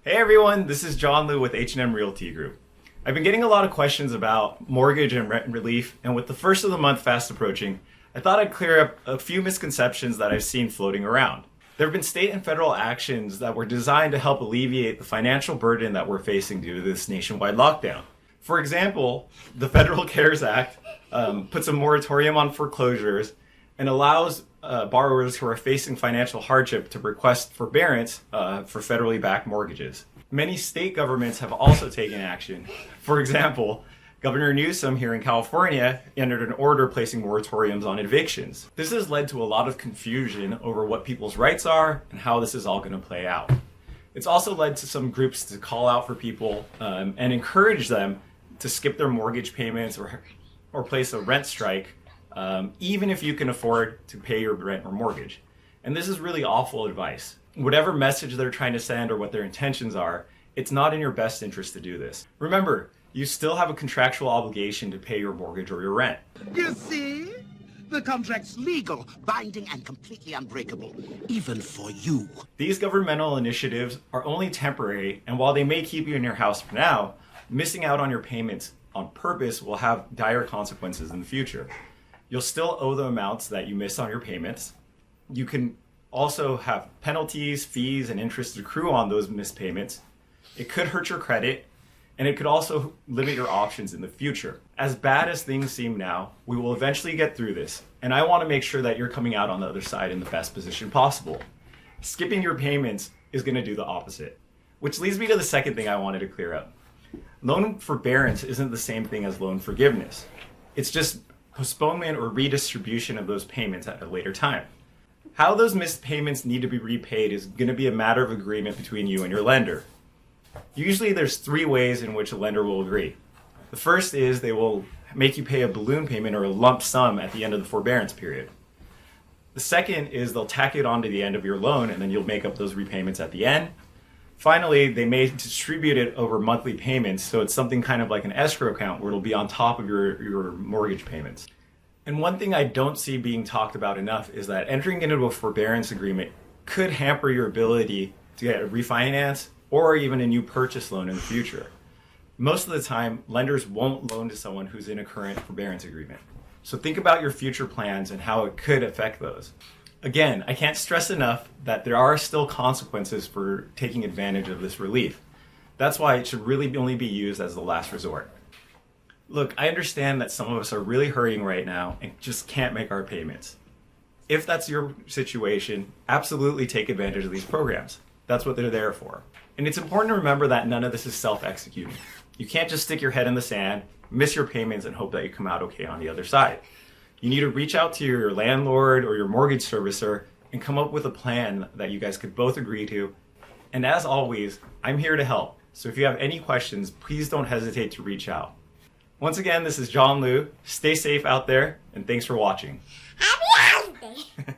Hey everyone, this is John Liu with H&M Realty Group. I've been getting a lot of questions about mortgage and rent relief, and with the first of the month fast approaching, I thought I'd clear up a few misconceptions that I've seen floating around. There have been state and federal actions that were designed to help alleviate the financial burden that we're facing due to this nationwide lockdown. For example, the Federal CARES Act puts a moratorium on foreclosures and allows borrowers who are facing financial hardship to request forbearance for federally backed mortgages. Many state governments have also taken action. For example, Governor Newsom here in California entered an order placing moratoriums on evictions. This has led to a lot of confusion over what people's rights are and how this is all going to play out. It's also led to some groups to call out for people and encourage them to skip their mortgage payments or place a rent strike, even if you can afford to pay your rent or mortgage. And this is really awful advice. Whatever message they're trying to send or what their intentions are, it's not in your best interest to do this. Remember, you still have a contractual obligation to pay your mortgage or your rent. You see? The contract's legal, binding, and completely unbreakable, even for you. These governmental initiatives are only temporary, and while they may keep you in your house for now, missing out on your payments on purpose will have dire consequences in the future. You'll still owe the amounts that you miss on your payments. You can also have penalties, fees, and interest accrue on those missed payments. It could hurt your credit, and it could also limit your options in the future. As bad as things seem now, we will eventually get through this, and I want to make sure that you're coming out on the other side in the best position possible. Skipping your payments is going to do the opposite, which leads me to the second thing I wanted to clear up. Loan forbearance isn't the same thing as loan forgiveness. It's just postponement or redistribution of those payments at a later time. How those missed payments need to be repaid is going to be a matter of agreement between you and your lender. Usually there's three ways in which a lender will agree. The first is they will make you pay a balloon payment or a lump sum at the end of the forbearance period. The second is they'll tack it on to the end of your loan and then you'll make up those repayments at the end. Finally, they may distribute it over monthly payments, so it's something kind of like an escrow account where it'll be on top of your mortgage payments. And one thing I don't see being talked about enough is that entering into a forbearance agreement could hamper your ability to get a refinance or even a new purchase loan in the future. Most of the time, lenders won't loan to someone who's in a current forbearance agreement. So think about your future plans and how it could affect those. Again, I can't stress enough that there are still consequences for taking advantage of this relief. That's why it should really only be used as the last resort. Look, I understand that some of us are really hurting right now and just can't make our payments. If that's your situation, absolutely take advantage of these programs. That's what they're there for. And it's important to remember that none of this is self-executing. You can't just stick your head in the sand, miss your payments, and hope that you come out okay on the other side. You need to reach out to your landlord or your mortgage servicer and come up with a plan that you guys could both agree to. And as always, I'm here to help. So if you have any questions, please don't hesitate to reach out. Once again, this is John Liu. Stay safe out there, and thanks for watching. Happy holidays!